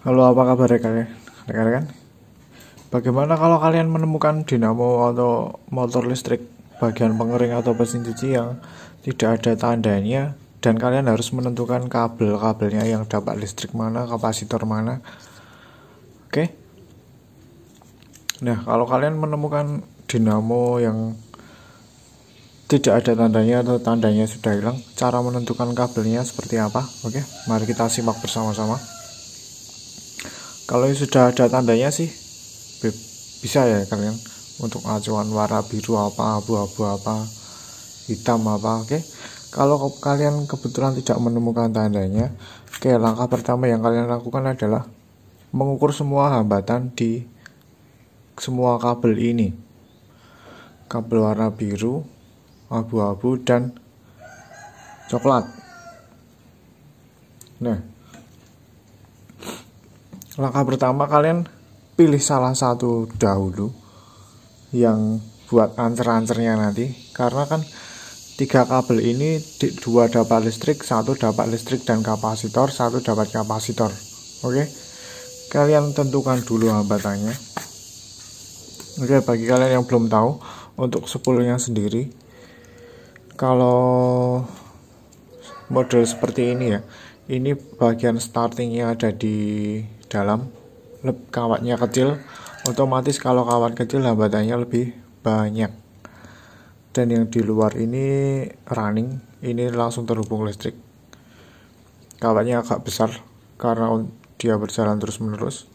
Halo, apa kabar rekan-rekan? Bagaimana kalau kalian menemukan dinamo atau motor listrik bagian pengering atau mesin cuci yang tidak ada tandanya dan kalian harus menentukan kabel-kabelnya yang dapat listrik mana, kapasitor mana? Oke. Nah, kalau kalian menemukan dinamo yang tidak ada tandanya atau tandanya sudah hilang, cara menentukan kabelnya seperti apa? Oke, mari kita simak bersama-sama. Kalau sudah ada tandanya sih bisa ya kalian untuk acuan warna biru apa, abu-abu apa, hitam apa. Oke, kalau kalian kebetulan tidak menemukan tandanya, oke, langkah pertama yang kalian lakukan adalah mengukur semua hambatan di semua kabel ini, kabel warna biru, abu-abu, dan coklat. Nah, langkah pertama kalian pilih salah satu dahulu yang buat ancer-ancernya nanti, karena kan 3 kabel ini 2 dapat listrik, 1 dapat listrik dan kapasitor, 1 dapat kapasitor. Oke, kalian tentukan dulu hambatannya. Oke, bagi kalian yang belum tahu, untuk spoolnya sendiri, kalau model seperti ini ya, ini bagian startingnya ada di dalam, kawatnya kecil, otomatis kalau kawat kecil hambatannya lebih banyak, dan yang di luar ini running, ini langsung terhubung listrik. Kawatnya agak besar karena dia berjalan terus menerus,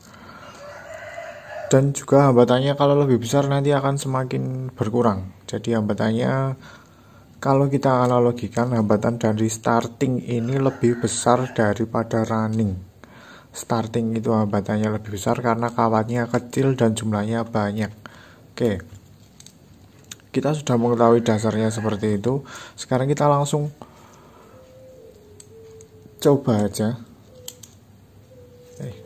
dan juga hambatannya kalau lebih besar nanti akan semakin berkurang. Jadi hambatannya, kalau kita analogikan, hambatan dari starting ini lebih besar daripada running. Starting itu hambatannya lebih besar karena kawatnya kecil dan jumlahnya banyak. Oke, kita sudah mengetahui dasarnya seperti itu. Sekarang kita langsung coba aja.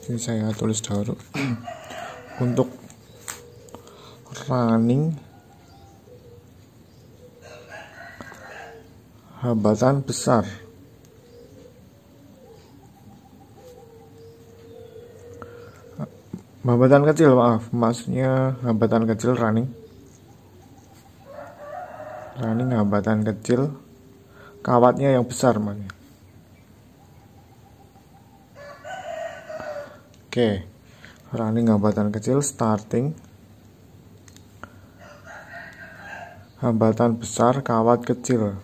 Ini saya tulis dahulu. Untuk running, hambatan besar, hambatan kecil, maksudnya hambatan kecil running hambatan kecil, kawatnya yang besar makanya. Oke, running hambatan kecil, starting hambatan besar, kawat kecil.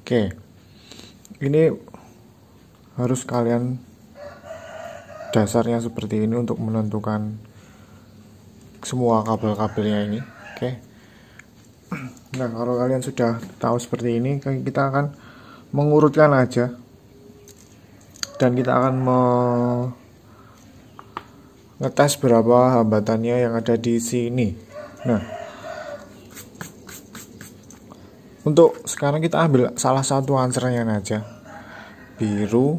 Oke, ini harus kalian dasarnya seperti ini untuk menentukan semua kabel-kabelnya ini. Oke. Nah, kalau kalian sudah tahu seperti ini, kita akan mengurutkan aja, dan kita akan ngetes berapa hambatannya yang ada di sini. Nah, untuk sekarang kita ambil salah satu answernya aja, biru,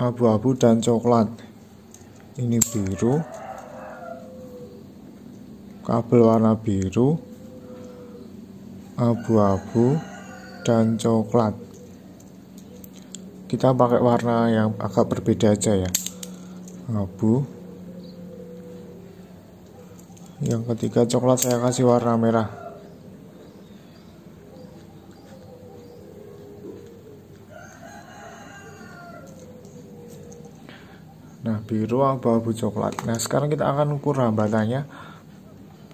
abu-abu, dan coklat. Ini biru, kabel warna biru, abu-abu, dan coklat. Kita pakai warna yang agak berbeda aja ya, abu. Yang ketiga coklat, saya kasih warna merah. Nah, biru, abu-abu, coklat. Nah, sekarang kita akan ukur hambatannya,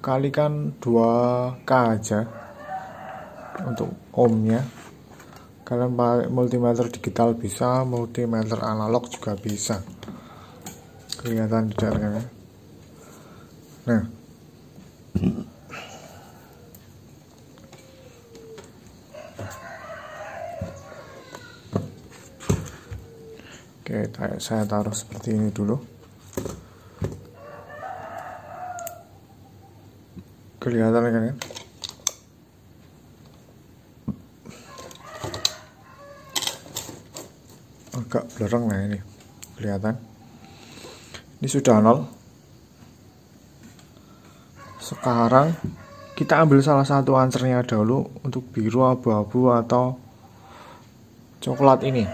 kalikan 2K aja untuk ohmnya. Kalian pakai multimeter digital bisa, multimeter analog juga bisa. Kelihatan tidak kan? Nah, oke, saya taruh seperti ini dulu. Kelihatan kan ya? Agak blereng, nah ini kelihatan. Ini sudah 0. Sekarang kita ambil salah satu answernya dahulu untuk biru, abu-abu, atau coklat ini.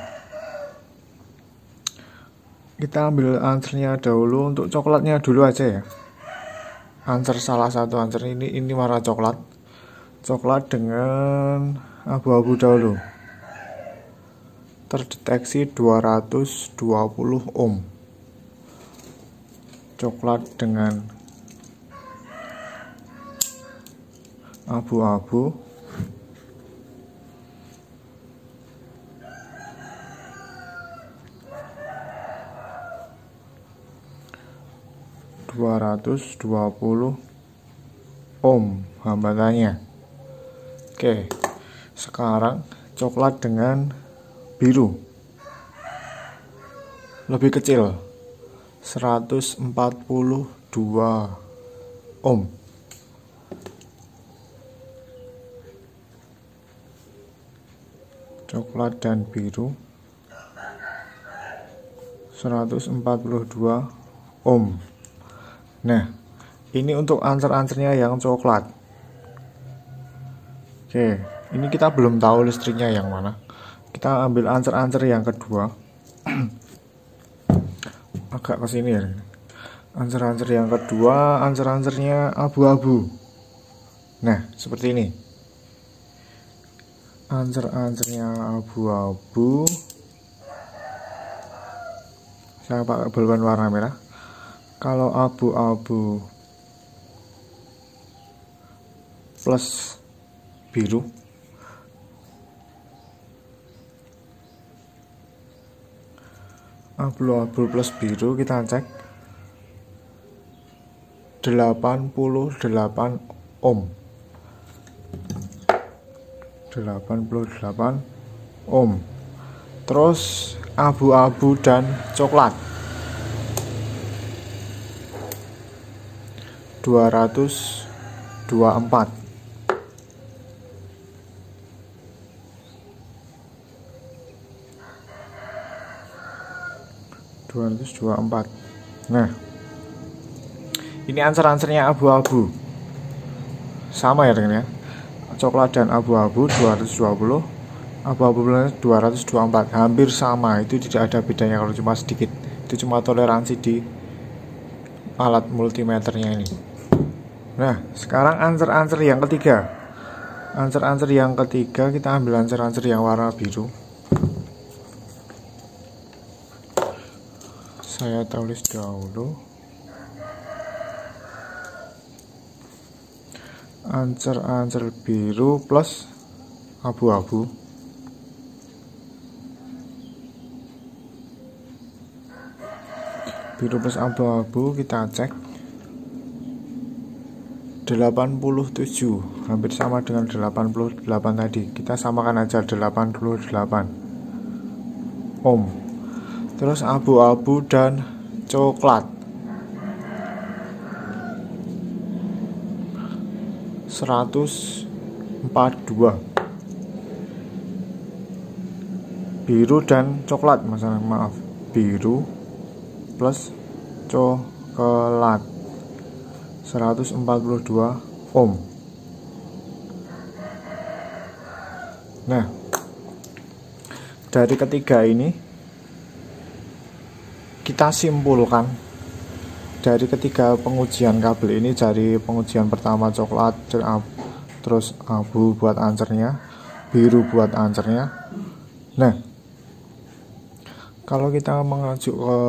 Kita ambil answernya dahulu, untuk coklatnya dulu aja ya. Answer salah satu answer ini warna coklat. Coklat dengan abu-abu dahulu. Terdeteksi 220 ohm. Coklat dengan abu-abu 220 ohm hambatannya. Oke, sekarang coklat dengan biru lebih kecil, 142 ohm. Coklat dan biru 142 ohm. Nah, ini untuk answer-answernya yang coklat. Oke, ini kita belum tahu listriknya yang mana. Kita ambil answer-answer yang kedua. Agak ke sini ya. Answer-answer yang kedua, answer-answernya abu-abu. Nah, seperti ini. Answer-answernya abu-abu. Saya pakai bolpen warna merah. Kalau abu-abu plus biru, abu-abu plus biru kita cek 88 ohm. 88 ohm. Terus abu-abu dan coklat 224. Nah, ini answer-answernya abu-abu. Sama ya dengan ya. Coklat dan abu-abu 220, abu-abu 224, hampir sama. Itu tidak ada bedanya kalau cuma sedikit. Itu cuma toleransi di alat multimeternya ini. Nah, sekarang answer-answer yang ketiga. Answer-answer yang ketiga kita ambil answer-answer yang warna biru. Saya tulis dahulu. Answer-answer biru plus abu-abu. Biru plus abu-abu kita cek 87, hampir sama dengan 88 tadi. Kita samakan aja 88 ohm. Terus abu-abu dan coklat 142. Biru dan coklat, maaf, biru plus coklat 142 ohm. Nah, dari ketiga ini kita simpulkan, dari ketiga pengujian kabel ini, dari pengujian pertama coklat, terus abu buat answernya, biru buat answernya. Nah, kalau kita mengacu ke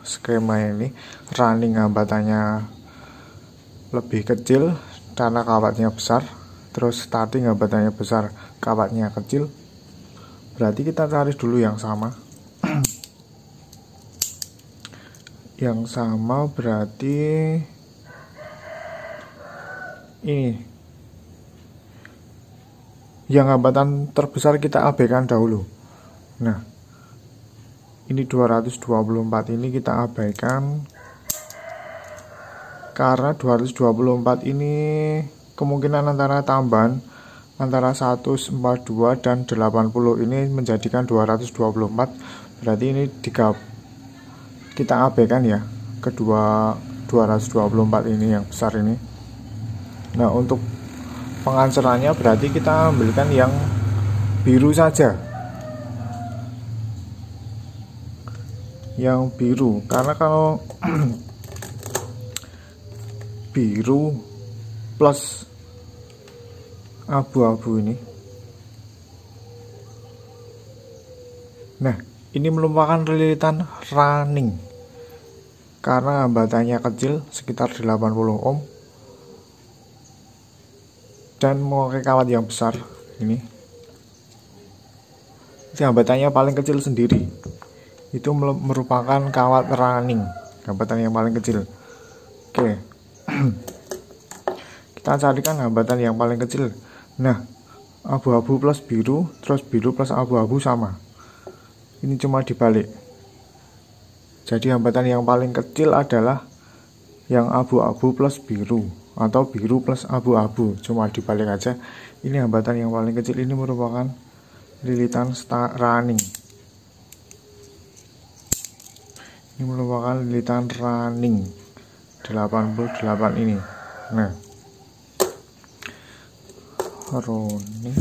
skema ini, running hambatannya lebih kecil karena kawatnya besar, terus starting hambatannya besar, kawatnya kecil, berarti kita cari dulu yang sama. Yang sama berarti ini, yang hambatan terbesar kita abaikan dahulu. Nah, ini 224 ini kita abaikan karena 224 ini kemungkinan antara tambahan antara 142 dan 80 ini menjadikan 224. Berarti ini kita abaikan ya, kedua 224 ini yang besar ini. Nah, untuk pengancerannya berarti kita ambilkan yang biru saja, yang biru, karena kalau biru plus abu-abu ini, nah ini merupakan lilitan running karena hambatannya kecil sekitar 80 ohm dan memakai kawat yang besar. Ini hambatannya paling kecil sendiri, itu merupakan kawat running, hambatan yang paling kecil. Oke. Kita carikan hambatan yang paling kecil. Nah, abu-abu plus biru, terus biru plus abu-abu sama. Ini cuma dibalik. Jadi hambatan yang paling kecil adalah yang abu-abu plus biru, atau biru plus abu-abu, cuma dibalik aja. Ini hambatan yang paling kecil, ini merupakan lilitan running. Ini merupakan lilitan running 88 ini. Nah, running.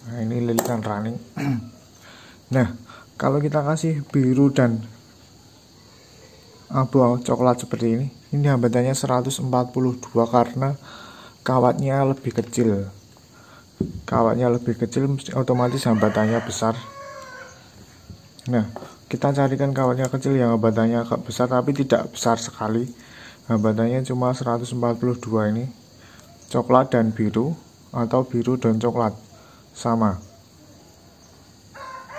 Nah, ini lilitan running. Nah, kalau kita kasih biru dan abu coklat seperti ini hambatannya 142 karena kawatnya lebih kecil. Kawatnya lebih kecil, otomatis hambatannya besar. Nah, kita carikan kawatnya kecil yang hambatannya agak besar tapi tidak besar sekali. Hambatannya cuma 142 ini. Coklat dan biru atau biru dan coklat sama.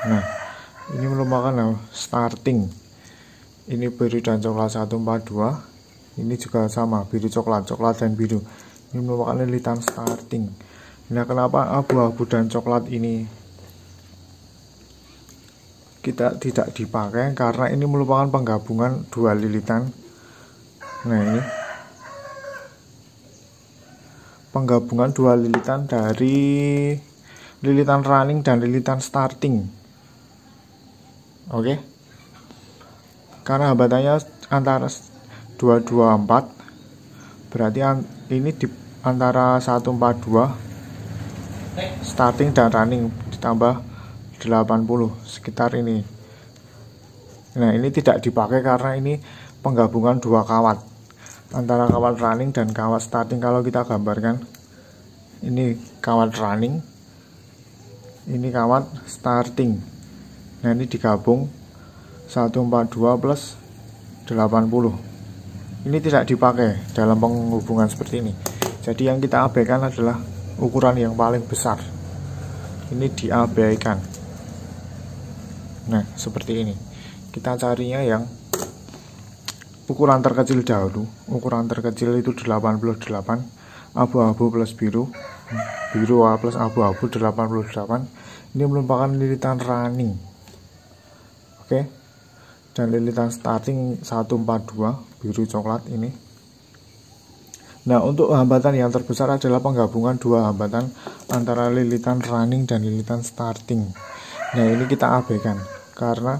Nah, ini merupakan starting. Ini biru dan coklat 142. Ini juga sama, biru coklat, coklat dan biru. Ini merupakan lilitan starting. Nah, kenapa abu-abu dan coklat ini kita tidak dipakai? Karena ini merupakan penggabungan dua lilitan. Nah, ini penggabungan dua lilitan dari lilitan running dan lilitan starting. Oke. Karena hambatannya antara 224, berarti ini di antara 142 starting dan running ditambah 80 sekitar ini. Nah, ini tidak dipakai karena ini penggabungan dua kawat antara kawat running dan kawat starting. Kalau kita gambarkan, ini kawat running, ini kawat starting. Nah, ini digabung 142 plus 80. Ini tidak dipakai dalam penghubungan seperti ini. Jadi yang kita abaikan adalah ukuran yang paling besar. Ini diabaikan. Nah, seperti ini. Kita carinya yang ukuran terkecil dahulu. Ukuran terkecil itu 88, abu-abu plus biru, biru plus abu-abu 88. Ini merupakan lilitan running. Oke. Dan lilitan starting 142 biru coklat ini. Nah, untuk hambatan yang terbesar adalah penggabungan dua hambatan antara lilitan running dan lilitan starting. Nah, ini kita abaikan karena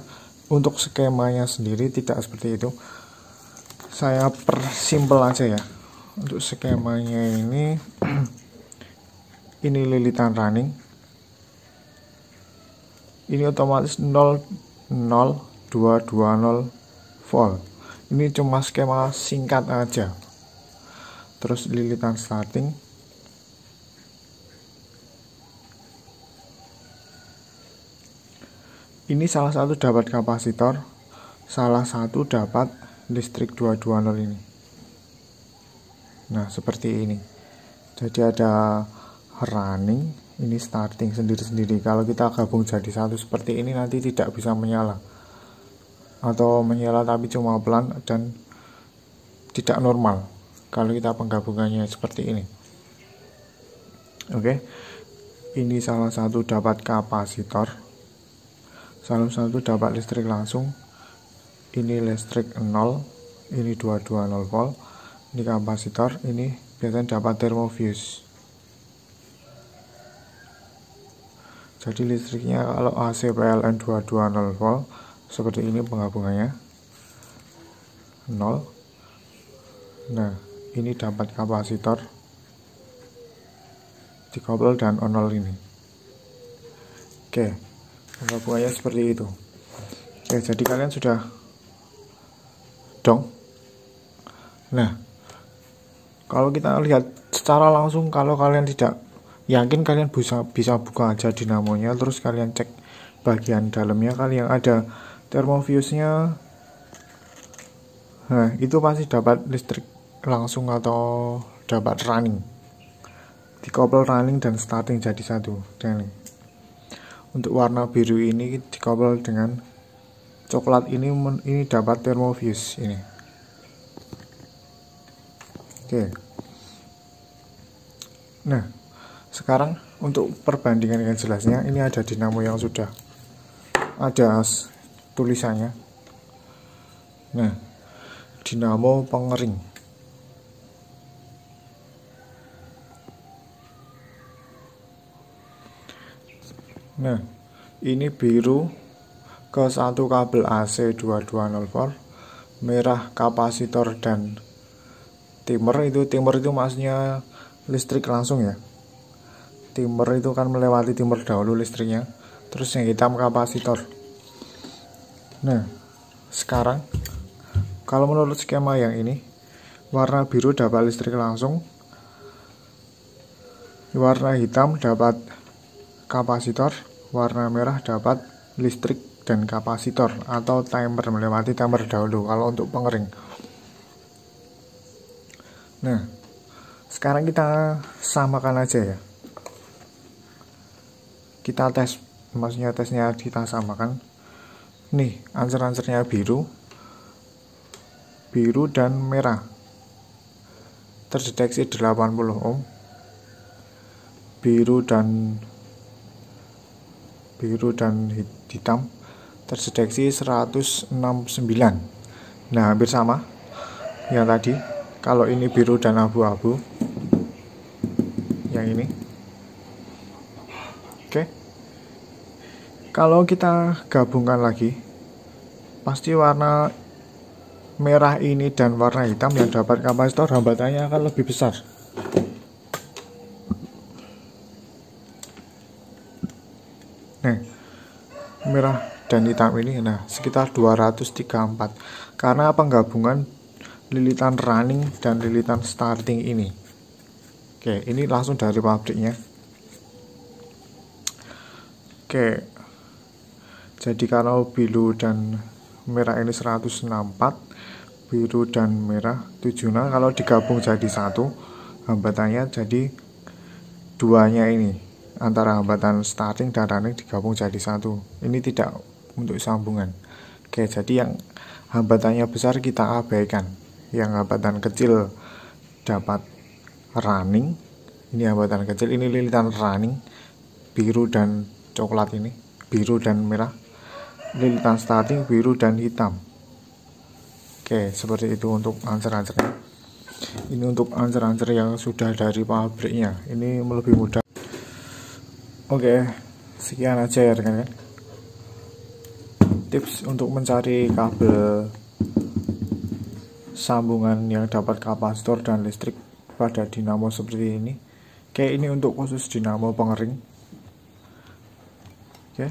untuk skemanya sendiri tidak seperti itu. Saya persimpel aja ya. Untuk skemanya ini ini lilitan running. Ini otomatis 00220 volt. Ini cuma skema singkat aja. Terus lilitan starting, ini salah satu dapat kapasitor, salah satu dapat listrik 220 ini. Nah, seperti ini. Jadi ada running, ini starting sendiri-sendiri. Kalau kita gabung jadi satu seperti ini nanti tidak bisa menyala, atau menyala tapi cuma pelan dan tidak normal kalau kita penggabungannya seperti ini. Oke. Ini salah satu dapat kapasitor, salah satu dapat listrik langsung. Ini listrik 0, ini 220 volt. Ini kapasitor, ini biasanya dapat termofuse. Jadi listriknya kalau AC PLN 220 volt seperti ini penggabungannya 0. Nah, ini dapat kapasitor dikopel dan onol ini. Oke, penggabungannya seperti itu. Oke, jadi kalian sudah dong. Nah, kalau kita lihat secara langsung, kalau kalian tidak yakin, kalian bisa buka aja dinamonya, terus kalian cek bagian dalamnya kali yang ada thermofuse-nya. Nah, itu pasti dapat listrik langsung atau dapat running. Dikopel running dan starting jadi satu. Dan untuk warna biru ini dikopel dengan coklat ini dapat thermofuse ini. Oke. Nah, sekarang untuk perbandingan yang jelasnya, ini ada dinamo yang sudah ada tulisannya. Nah, dinamo pengering. Nah, ini biru ke satu kabel AC 2200 volt, merah kapasitor dan timer. Timer itu maksudnya listrik langsung ya. Timer itu kan melewati timer dahulu listriknya, terus yang hitam kapasitor. Nah, sekarang kalau menurut skema yang ini, warna biru dapat listrik langsung, warna hitam dapat kapasitor, warna merah dapat listrik dan kapasitor atau timer, melewati timer dahulu kalau untuk pengering. Nah, sekarang kita samakan aja ya. Kita tes, maksudnya tesnya kita samakan. Nih, answer-answernya biru dan merah. Terdeteksi 80 ohm. Biru dan hitam terdeteksi 169. Nah, hampir sama yang tadi. Kalau ini biru dan abu-abu, yang ini. Oke. Kalau kita gabungkan lagi, pasti warna merah ini dan warna hitam yang dapat kapasitor hambatannya akan lebih besar. Nah, merah dan hitam ini sekitar 234 karena penggabungan lilitan running dan lilitan starting ini. Oke, ini langsung dari pabriknya. Oke, jadi kalau biru dan merah ini 164, biru dan merah 76, kalau digabung jadi satu, hambatannya jadi duanya ini, antara hambatan starting dan running digabung jadi satu. Ini tidak untuk sambungan. Oke, jadi yang hambatannya besar kita abaikan, yang hambatan kecil dapat running. Ini hambatan kecil, ini lilitan running, biru dan coklat ini, biru dan merah. Lilitan starting biru dan hitam. Oke, seperti itu untuk answer-answernya. Ini untuk answer-answer yang sudah dari pabriknya, ini lebih mudah. Oke, sekian aja ya rekan-rekan. Tips untuk mencari kabel sambungan yang dapat kapasitor dan listrik pada dinamo seperti ini. Oke, ini untuk khusus dinamo pengering. Oke,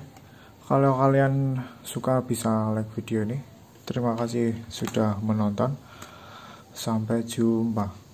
kalau kalian suka bisa like video ini. Terima kasih sudah menonton. Sampai jumpa.